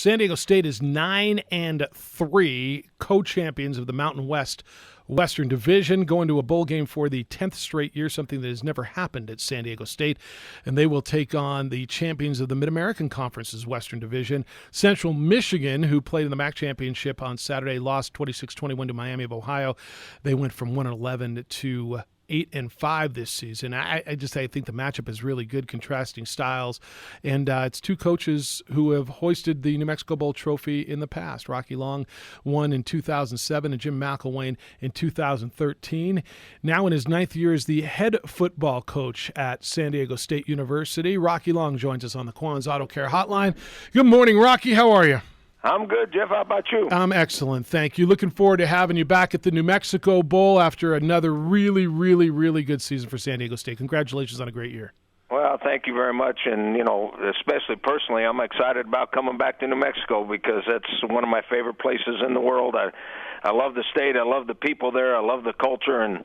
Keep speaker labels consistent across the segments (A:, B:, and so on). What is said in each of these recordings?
A: San Diego State is 9-3, co-champions of the Mountain West Western Division, going to a bowl game for the 10th straight year, something that has never happened at San Diego State. And they will take on the champions of the Mid-American Conference's Western Division, Central Michigan, who played in the MAC championship on Saturday, lost 26-21 to Miami of Ohio. They went from 1-11 to 8-5 this season. I think the matchup is really good, contrasting styles, and it's two coaches who have hoisted the New Mexico Bowl trophy in the past. Rocky Long won in 2007, and Jim McElwain in 2013. Now in his 9th year as the head football coach at San Diego State University, Rocky Long joins us on the Quan's Auto Care Hotline. Good morning, Rocky. How are you?
B: I'm good, Jeff. How about you?
A: I'm excellent, thank you. Looking forward to having you back at the New Mexico Bowl after another really, really, really good season for San Diego State. Congratulations on a great year.
B: Well, thank you very much. And, especially personally, I'm excited about coming back to New Mexico because that's one of my favorite places in the world. I love the state. I love the people there. I love the culture. And,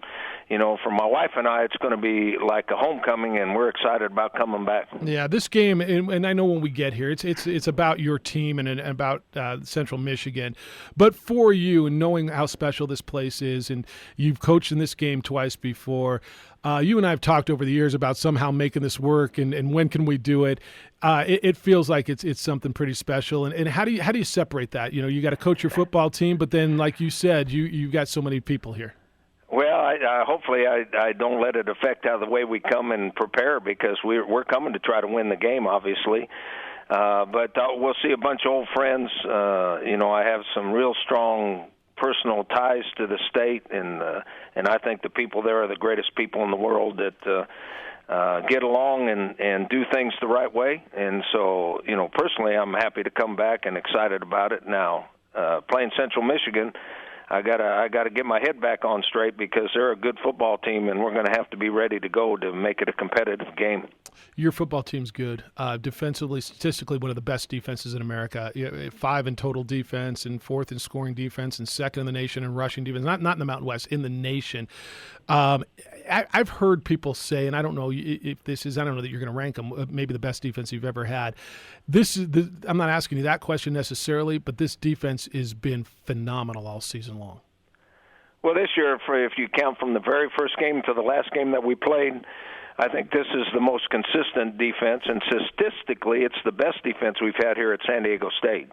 B: for my wife and I, it's going to be like a homecoming, and we're excited about coming back.
A: Yeah, this game, and I know when we get here, it's about your team and about Central Michigan. But for you, and knowing how special this place is, and you've coached in this game twice before, you and I have talked over the years about somehow making this work and when can we do it. It feels like it's something pretty special. And how do you separate that? You got to coach your football team, but then, like you said, you've got so many people here.
B: Well, hopefully I don't let it affect how the way we come and prepare because we're coming to try to win the game, obviously. But we'll see a bunch of old friends. I have some real strong personal ties to the state, and I think the people there are the greatest people in the world that get along and do things the right way. And so, personally, I'm happy to come back and excited about it. Now, playing Central Michigan, I gotta get my head back on straight because they're a good football team, and we're going to have to be ready to go to make it a competitive game.
A: Your football team's good. Defensively, statistically, one of the best defenses in America. 5 in total defense, and 4th in scoring defense, and 2nd in the nation in rushing defense. Not in the Mountain West, in the nation. I've heard people say, and I don't know if this is, I don't know that you're going to rank them, maybe the best defense you've ever had. I'm not asking you that question necessarily, but this defense has been phenomenal all season long. Well,
B: this year, if you count from the very first game to the last game that we played, I think this is the most consistent defense, and statistically, it's the best defense we've had here at San Diego State.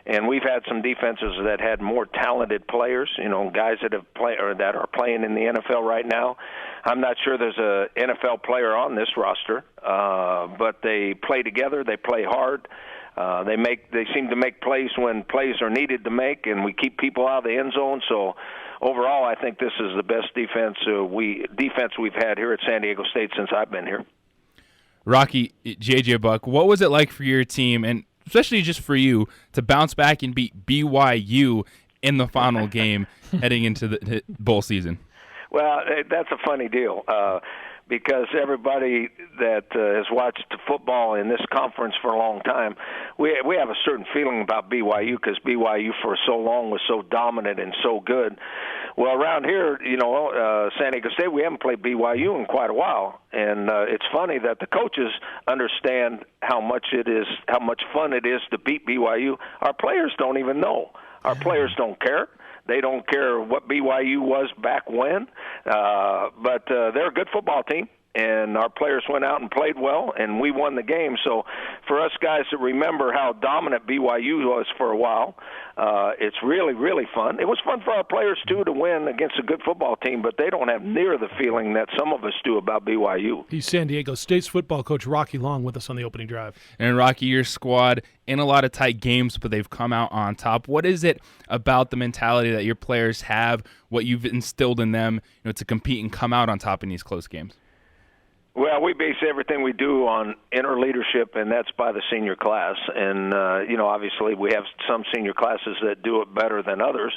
B: And we've had some defenses that had more talented players, guys that that are playing in the NFL right now. I'm not sure there's a NFL player on this roster, but they play together, they play hard. They seem to make plays when plays are needed to make, and we keep people out of the end zone. So overall, I think this is the best defense we've had here at San Diego State since I've been here.
C: Rocky, JJ Buck, what was it like for your team, and especially just for you, to bounce back and beat BYU in the final game heading into the bowl season?
B: Well, that's a funny deal. Because everybody that has watched football in this conference for a long time, we have a certain feeling about BYU because BYU for so long was so dominant and so good. Well, around here, San Diego State, we haven't played BYU in quite a while, and it's funny that the coaches understand how much fun it is to beat BYU. Our players don't even know. Our players don't care. They don't care what BYU was back when, but they're a good football team, and our players went out and played well, and we won the game. So for us guys to remember how dominant BYU was for a while, it's really, really fun. It was fun for our players, too, to win against a good football team, but they don't have near the feeling that some of us do about BYU.
A: He's San Diego State's football coach Rocky Long with us on the opening drive.
C: And Rocky, your squad in a lot of tight games, but they've come out on top. What is it about the mentality that your players have, what you've instilled in them, to compete and come out on top in these close games?
B: Well, we base everything we do on inner leadership, and that's by the senior class. And, obviously we have some senior classes that do it better than others.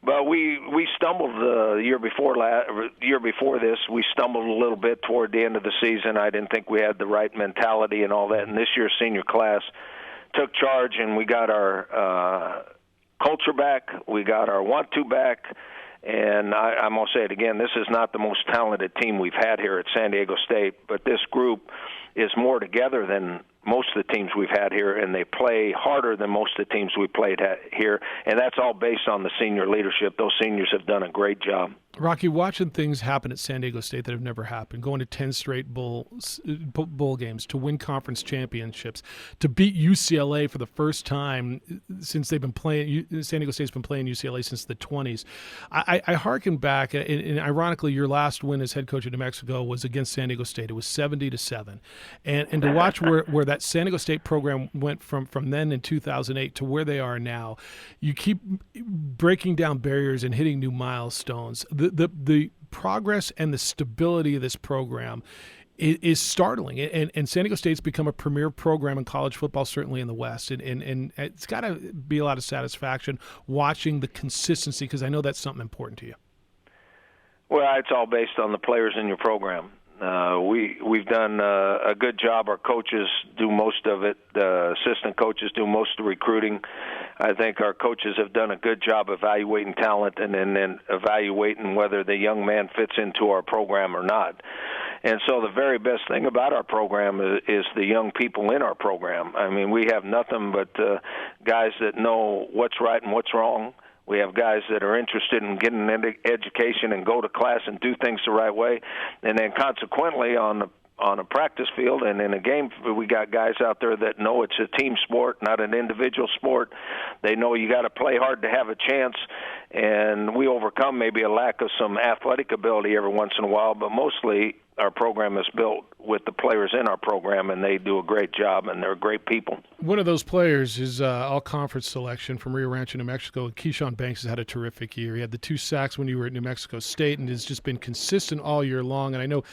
B: But we stumbled the year before this. We stumbled a little bit toward the end of the season. I didn't think we had the right mentality and all that. And this year's senior class took charge, and we got our culture back. We got our want-to back. And I'm going to say it again, this is not the most talented team we've had here at San Diego State, but this group is more together than most of the teams we've had here, and they play harder than most of the teams we played here, and that's all based on the senior leadership. Those seniors have done a great job.
A: Rocky, watching things happen at San Diego State that have never happened, going to 10 straight bowl games, to win conference championships, to beat UCLA for the first time since they've been playing. San Diego State's been playing UCLA since the 20s. I hearken back, and ironically, your last win as head coach of New Mexico was against San Diego State. It was 70-7, and to watch where that San Diego State program went from then in 2008 to where they are now, you keep breaking down barriers and hitting new milestones. The progress and the stability of this program is startling, and San Diego State's become a premier program in college football, certainly in the West, and it's got to be a lot of satisfaction watching the consistency, because I know that's something important to you.
B: Well, it's all based on the players in your program. We've done a good job. Our coaches do most of it. The assistant coaches do most of the recruiting. I think our coaches have done a good job evaluating talent and then evaluating whether the young man fits into our program or not. And so the very best thing about our program is the young people in our program. I mean, we have nothing but guys that know what's right and what's wrong. We have guys that are interested in getting an education and go to class and do things the right way. And then consequently on a practice field and in a game, we got guys out there that know it's a team sport, not an individual sport. They know you got to play hard to have a chance, and we overcome maybe a lack of some athletic ability every once in a while, but mostly our program is built with the players in our program, and they do a great job, and they're great people.
A: One of those players is all-conference selection from Rio Rancho, New Mexico. Keyshawn Banks has had a terrific year. He had the 2 sacks when you were at New Mexico State and has just been consistent all year long. And I know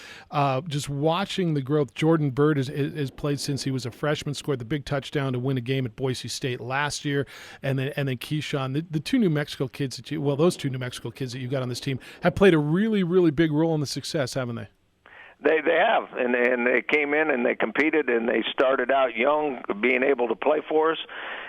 A: just watching the growth, Jordan Bird has played since he was a freshman, scored the big touchdown to win a game at Boise State last year. And then Keyshawn, the 2 New Mexico kids those 2 New Mexico kids that you got on this team have played a really, really big role in the success, haven't they?
B: They have, and they came in and they competed, and they started out young, being able to play for us.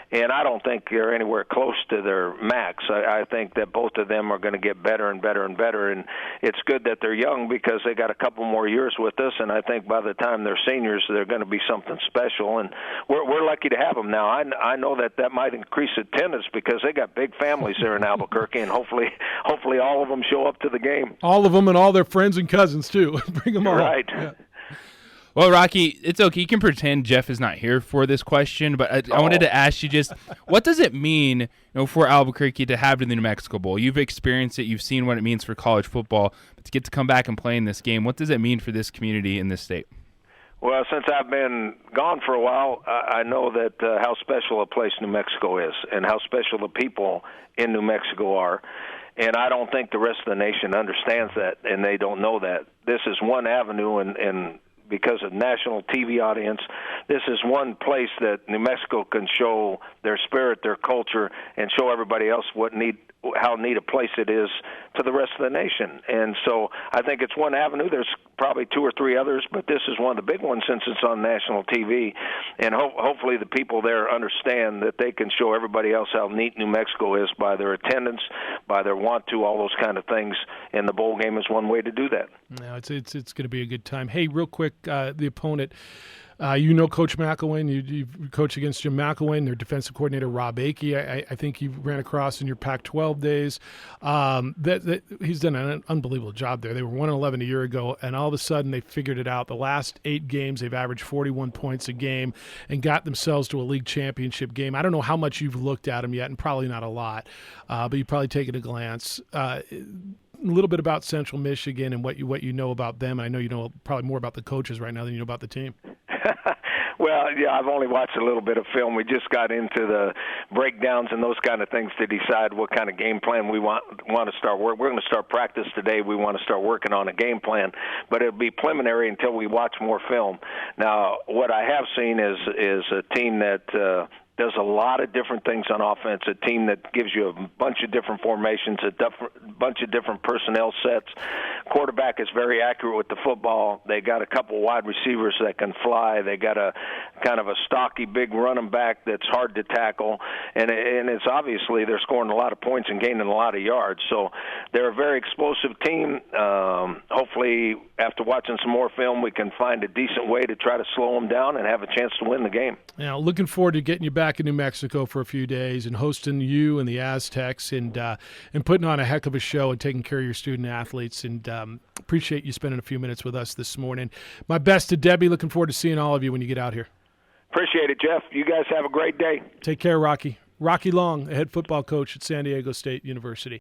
B: And I don't think they're anywhere close to their max. I think that both of them are going to get better and better and better. And it's good that they're young because they got a couple more years with us. And I think by the time they're seniors, they're going to be something special. And we're lucky to have them now. I know that might increase attendance because they got big families there in Albuquerque, and hopefully all of them show up to the game.
A: All of them and all their friends and cousins too. Bring them all.
B: Right.
A: Yeah.
C: Well, Rocky, it's okay. You can pretend Jeff is not here for this question, but I wanted to ask you just, what does it mean, for Albuquerque to have the New Mexico Bowl? You've experienced it. You've seen what it means for college football. But to get to come back and play in this game, what does it mean for this community in this state?
B: Well, since I've been gone for a while, I know that how special a place New Mexico is and how special the people in New Mexico are. And I don't think the rest of the nation understands that, and they don't know that. This is one avenue, and because of national TV audience, this is one place that New Mexico can show their spirit, their culture, and show everybody else how neat a place it is to the rest of the nation. And so I think it's one avenue. There's probably 2 or 3 others, but this is one of the big ones since it's on national TV. And hopefully the people there understand that they can show everybody else how neat New Mexico is by their attendance, by their want to, all those kind of things. And the bowl game is one way to do that.
A: No, it's going to be a good time. Hey, real quick, the opponent. Coach McElwain. You coach against Jim McElwain, their defensive coordinator, Rob Akey. I think you ran across in your Pac-12 days. He's done an unbelievable job there. They were 1-11 a year ago, and all of a sudden they figured it out. The last 8 games, they've averaged 41 points a game and got themselves to a league championship game. I don't know how much you've looked at them yet, and probably not a lot, but you've probably taken a glance. A little bit about Central Michigan and what you know about them. I know you know probably more about the coaches right now than you know about the team.
B: Well, yeah, I've only watched a little bit of film. We just got into the breakdowns and those kind of things to decide what kind of game plan we want to start work. We're going to start practice today. We want to start working on a game plan, but it'll be preliminary until we watch more film. Now, what I have seen is a team that does a lot of different things on offense, a team that gives you a bunch of different formations, a bunch of different personnel sets. Quarterback is very accurate with the football. They got a couple wide receivers that can fly. They got a kind of a stocky, big running back that's hard to tackle. And it's obviously they're scoring a lot of points and gaining a lot of yards. So they're a very explosive team. Hopefully, after watching some more film, we can find a decent way to try to slow them down and have a chance to win the game.
A: Now, looking forward to getting you back in New Mexico for a few days and hosting you and the Aztecs and putting on a heck of a show and taking care of your student athletes. And appreciate you spending a few minutes with us this morning. My best to Debbie. Looking forward to seeing all of you when you get out here.
B: Appreciate it, Jeff. You guys have a great day.
A: Take care, Rocky. Rocky Long, a head football coach at San Diego State University.